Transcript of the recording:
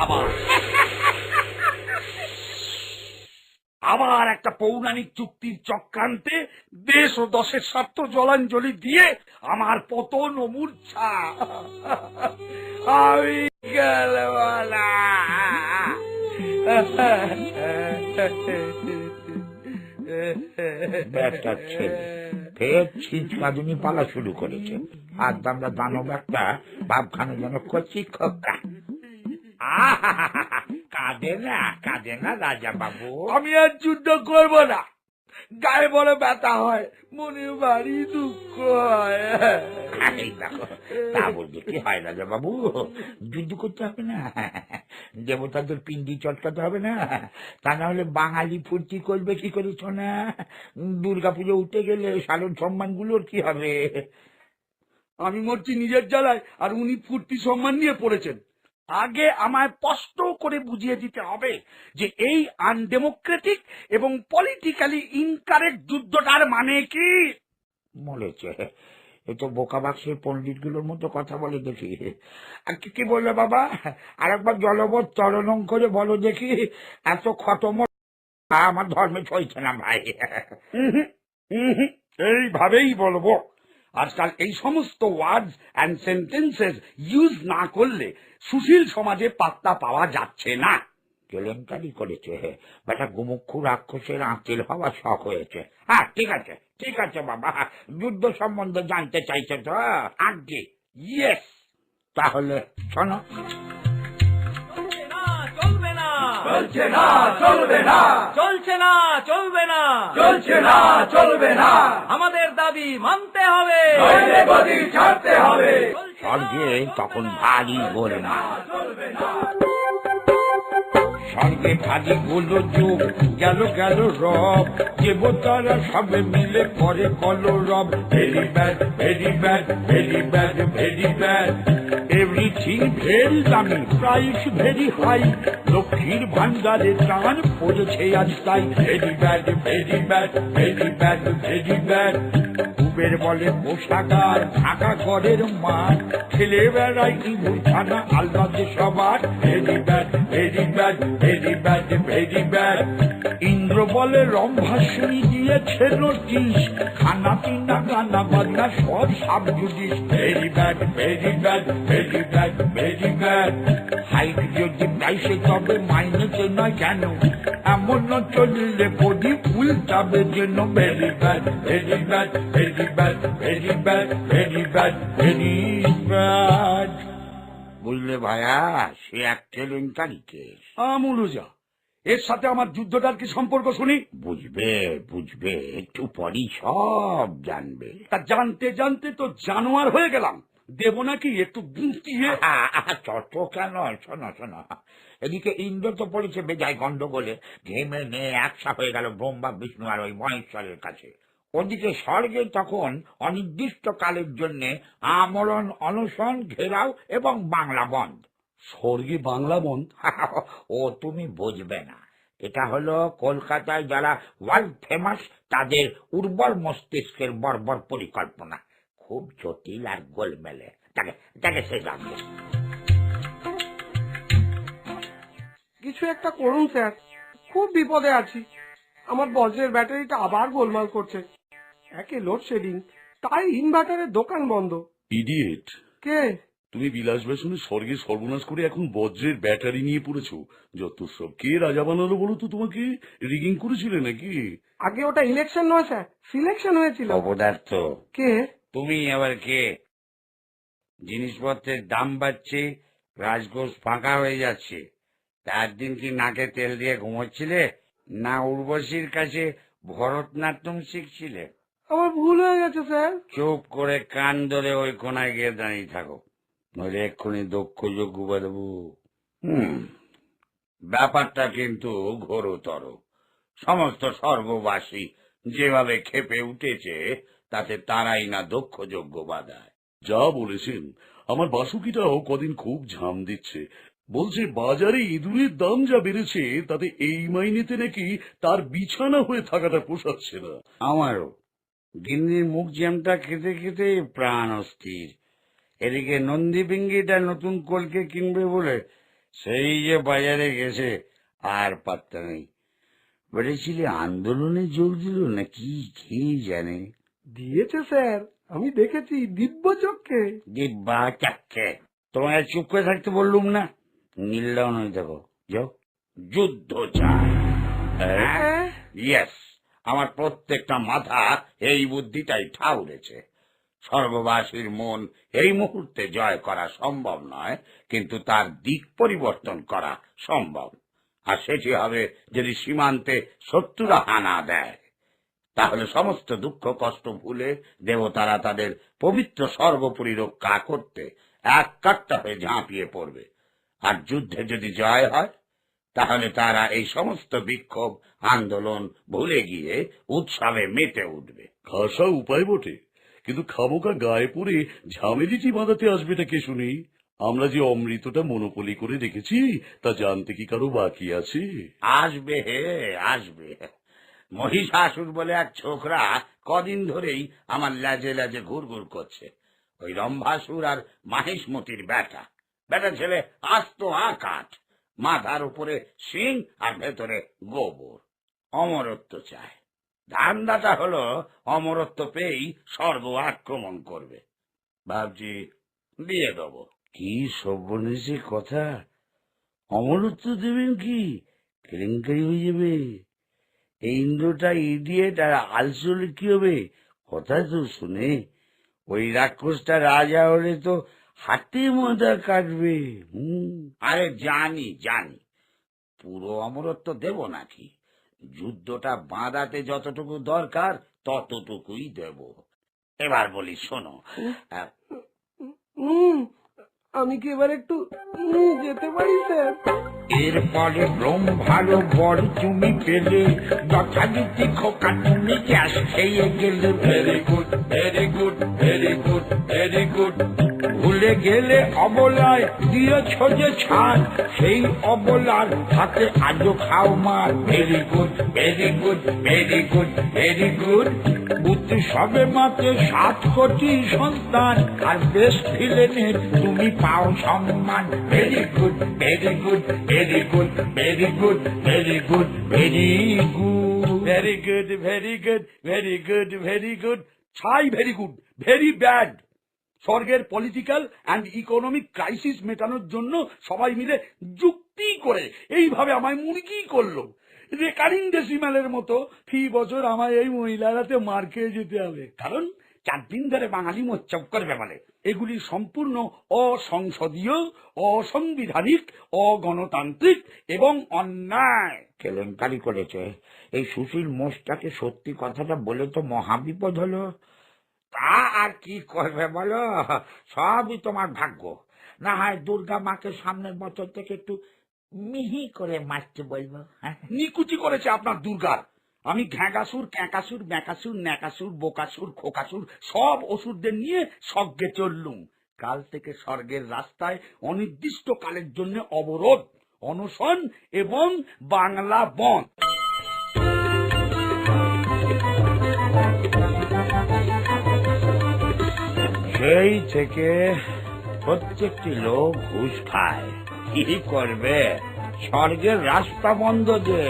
আবার আবার একটা পৌরাণিক চুক্তির চক্রান্তে দেশ ও দশের স্বার্থ জলাঞ্জলি দিয়ে আমার পতন ও মূর্ছা। আমি গেলওয়ালা। ব্যাটার ছেলে ফের ছিচকাদুনি পালা শুরু করেছে। আর আমরা দানব একটা ভাবখানে যেন কচি খোকা। কাঁদে না রাজা বাবু। আমি আর যুদ্ধ করব না। গায়ে বড় ব্যথা হয়, মনে ভারী দুঃখ হয়। দেখো তা বলতে কি হয় রাজা বাবু, যুদ্ধ করতে হবে না, দেবতাদের পিণ্ডি চটকাতে হবে না, তা না হলে বাঙালি ফুর্তি করবে কি করে না? দুর্গাপুজো উঠে গেলে সাধারণ সম্মান গুলোর কি হবে? আমি মরছি নিজের জ্বালায়, আর উনি ফুর্তি সম্মান নিয়ে পড়েছেন। আগে আমায় স্পষ্ট করে বুঝিয়ে দিতে হবে যে এই আনডেমোক্রেটিক এবং পলিটিক্যালি ইনকারেক্ট যুদ্ধটার মানে কি। বলেছে এ তো বোকা বাক্সের পণ্ডিত গুলোর মতো কথা বলে দেখি। কি বলবে বাবা, আর একবার জলবৎ তরলং করে বলো দেখি। এত খতম আমার ধর্মে চলছে না ভাই। এইভাবেই বলবো। আজকাল এই সমস্ত ওয়ার্ডস অ্যান্ড সেন্টেন্সেস ইউজ না করলে সুশীল সমাজে পাত্তা পাওয়া যাচ্ছে না। কেলেঙ্কারি করেছে বেটা, গুমুক্ষু রাক্ষসের আঁচিল হওয়া শখ হয়েছে। হ্যাঁ ঠিক আছে বাবা, যুদ্ধ সম্বন্ধে জানতে চাইছে তো? আগে ইয়েস। তাহলে শোনো। চলবে না চলছে না, চলবে না, চলছে না চলবে না চলছে না, চলবে না। আমাদের দাবি মানতে হবে, নইলে গদি ছাড়তে হবে। স্বর্গে তখন ভারী গোলমা। স্বর্গে ভারী গোল যুগ, গেল রব, দেবতারা সবে মিলে করে কলরব। Very bad very bad very bad very bad, everything very দামি, প্রাইস ভেরি হাই, লক্ষ্মীর ভান্ডারে টান পড়েছে আজ তাই। Very bad very bad very bad very bad, Kuber বলে পোশাকার ঢাকা ঘরের মাঠ, ছেলে বেড়াই ইঁদুর ছানা আল্লাদে সবার। Very bad very bad very bad very bad, Indra বলে রম্ভাসনী দিয়েছে নোটিশ, খানা পিনা গানা বাজনা সব sub judice. Very bad very bad very bad very bad, height যদি প্রাইসে তবে মাইনেতে নয় কেন, এমন চললে বডি উল্টাবে যেন। Very bad very bad very bad very bad very bad very bad. বুঝলে ভাইয়া, সে এক কেলেঙ্কারি কেস। আমুলুজা, এর সাথে আমার যুদ্ধটার কি সম্পর্ক শুনি? বুঝবে একটু পরই সব জানবে। তা জানতে জানতে তো জানোয়ার হয়ে গেলাম। দেব নাকি একটু গুঁতিয়ে? চট কেন, শোনো, এদিকে ইন্দ্র তো পড়েছে বেজায় গন্ডগোলে, ঘেমে নিয়ে একসা হয়ে গেল ব্রহ্মা বিষ্ণু আর ওই মহেশ্বরের কাছে। ওদিকে স্বর্গে তখন অনির্দিষ্ট কালের জন্য আমরণ অনশন, ঘেরাও এবং বাংলা বন্ধ। স্বর্গে বাংলা বন্ধ? ও তুমি বুঝবে না, এটা হলো কলকাতায় যারা ওয়ার্ল্ড ফেমাস তাদের উর্বর মস্তিষ্কের বর্বর পরিকল্পনা, খুব জটিল আর গোলমেলে। তাকে সে জানবে। কিছু একটা করুন স্যার, খুব বিপদে আছি। আমার বজ্রের ব্যাটারিটা আবার গোলমাল করছে। একে লোডশেডিং, তাই ইনভার্টারের দোকান বন্ধ। ইডিয়েট, কে? তুমি বিলাস বেসনের স্বর্গে সর্বনাশ করে এখন বজ্রের ব্যাটারি নিয়ে পড়েছো। যত সব কে রাজা বানালো বলো তো? তোমাকে রিগিং করেছিলে নাকি? আগে ওটা ইলেকশন নয় স্যার, সিলেকশন হয়েছিল। অপদার্থ, কে? তুমি আবার কে? জিনিসপত্রের দাম বাড়ছে, রাজকোষ ফাঁকা হয়ে যাচ্ছে, তার দিন কি নাকে তেল দিয়ে ঘুমোচ্ছিলে, না উর্বশীর কাছে ভরতনাট্যম শিখছিলে? আমার ভুল হয়ে গেছে স্যার। চুপ করে কান ধরে ওই কোনায় গিয়ে দাঁড়িয়ে থাকো, নইলে এক্ষুনি দক্ষ যোগ্য বাড়বো। ব্যাপারটা কিন্তু ঘোরতর। সমস্ত স্বর্গবাসী যেভাবে ক্ষেপে উঠেছে তাতে তারাই না দক্ষ যোগ্য বাধায়। যা বলেছেন, আমার বাসুকিটাও কদিন খুব ঝাম দিচ্ছে। বলছে বাজারে ইঁদুরের দাম যা বেড়েছে তাতে এই মাইনেতে নাকি তার বিছানা হয়ে থাকাটা পোষাচ্ছে না। আমারও গিন্নির মুখ জ্যামটা খেতে খেতে প্রাণ অস্থির। এদিকে নন্দী পিঙ্গিটা নতুন কলকে কিনবে বলে সেই যে বাজারে গেছে আর পাত্তা নেই। বলেছিলে আন্দোলনে যোগ দিল না কি কে জানে। দিয়েছে স্যার, আমি দেখেছি দিব্য চক্ষে। দিব্যা চাক্ষে তোমায় চুপ করে থাকতে বললুম না? নীলদাও নয়, দেখো যাও, যুদ্ধ চায়। ইয়েস, আমার প্রত্যেকটা মাথা এই বুদ্ধিটাই ঠাউরেছে। স্বর্গবাসীর মন এই মুহূর্তে জয় করা সম্ভব নয়, কিন্তু তার দিক পরিবর্তন করা সম্ভব। আর সেটি হবে যদি সীমান্তে শত্রুরা হানা দেয়। তাহলে সমস্ত দুঃখ কষ্ট ভুলে দেবতারা তাদের পবিত্র সর্বোপরি রক্ষা করতে এক কাট্টা হয়ে ঝাঁপিয়ে পড়বে। আর যুদ্ধে যদি জয় হয়, তাহলে তারা এই সমস্ত বিক্ষোভ আন্দোলন ভুলে গিয়ে উৎসবে মেতে উঠবে। খাসা উপায় বটে, কিন্তু খাবোকা গায়ে পড়ে ঝামেলিটি বাঁধাতে আসবেটা কে শুনি? আমরা যে অমৃতটা মনোপলি করে রেখেছি তা জানতে কি কারো বাকি আছে? আসবে হে, আসবে। মহিষাসুর বলে এক ছোকরা কদিন ধরেই আমার লাজে লাজে ঘুরঘুর করছে। ওই রম্ভাসুর আর মাহিষ্মতির বেটা ছেলে আস্ত আকাঠ, মাথার উপরে শিং আর ভেতরে গোবর। অমরত্ব চায়। ধান্দাটা হলো অমরত্ব পেয়েই স্বর্গ আক্রমণ করবে। ভাবছি দিয়ে দেব। কি সর্বনেশী কথা! অমরত্ব দেবেন কি? কেলেঙ্কারি হয়ে যাবে। এই ইন্দ্রটা ইডিয়েট আর আলসলে কি হবে? কথা তো শুনে, ওই রাক্ষসটা রাজা হলে তো হাতে মজা কাটবে। আরে জানি জানি, পুরো অমরত্ব দেব নাকি? যুদ্ধটা বাঁধাতে যতটুকু দরকার ততটুকুই দেব। এবার বলি শোনো। আমি কি এবার একটু যেতে পারি স্যার? এরপরে ভালো বড় তুমি পেলে, যথারীতি খোকা তুমি গ্যাস খেয়ে গেলে। Very good, very good, very good, very good. ভুলে গেলে অবলায় দিয়েছ যে ছাড়, সেই অবলার হাতে আজও খাও মার। Very good, very good, very good, very good. বুদ্ধি সবে মাত্র 7 কোটি সন্তান, আর বেস্ট ভিলেনের তুমি পাও সম্মান। Very good, very good, very good, very good, very good, very good, very good, very good, very good, very good. ছাই ভেরি গুড, ভেরি ব্যাড। স্বর্গের পলিটিক্যাল অ্যান্ড ইকোনমিক ক্রাইসিস মেটানোর জন্য সবাই মিলে যুক্তি করে এইভাবে আমায় মুরগি করলো। রেকারিং ডেসিমালের মতো ফি বছর আমায় এই মহিলারাতে মার খেয়ে যেতে হবে, কারণ 4 দিন ধরে বাঙালি মোচ্চব করবে বলে। এগুলি সম্পূর্ণ অসংসদীয়, অসাংবিধানিক, অগণতান্ত্রিক এবং অন্যায়। কেলেঙ্কারি করেছে। এই সুশীল মোষটাকে সত্যি কথাটা বলে তো মহাবিপদ হলো। তা আর কি করবে বলো, সবই তোমার ভাগ্য। না হয় দুর্গা মাকে সামনের বছর থেকে একটু মিহি করে মারতে বলবো। নিকুচি করেছে আপনার দুর্গার। আমি ঘ্যাঁকাসুর, ক্যাঁকাসুর, ব্যাকাসুর, ন্যাকাসুর, বোকাসুর, খোকাসুর সব অসুরদের নিয়ে স্বর্গে চললুম। কাল থেকে স্বর্গের রাস্তায় অনির্দিষ্ট কালের জন্য অবরোধ, অনশন এবং বাংলা বন্ধ। সেই থেকে প্রত্যেকটি লোক ঘুষ খায়। কি করবে, স্বর্গের রাস্তা বন্ধ যে।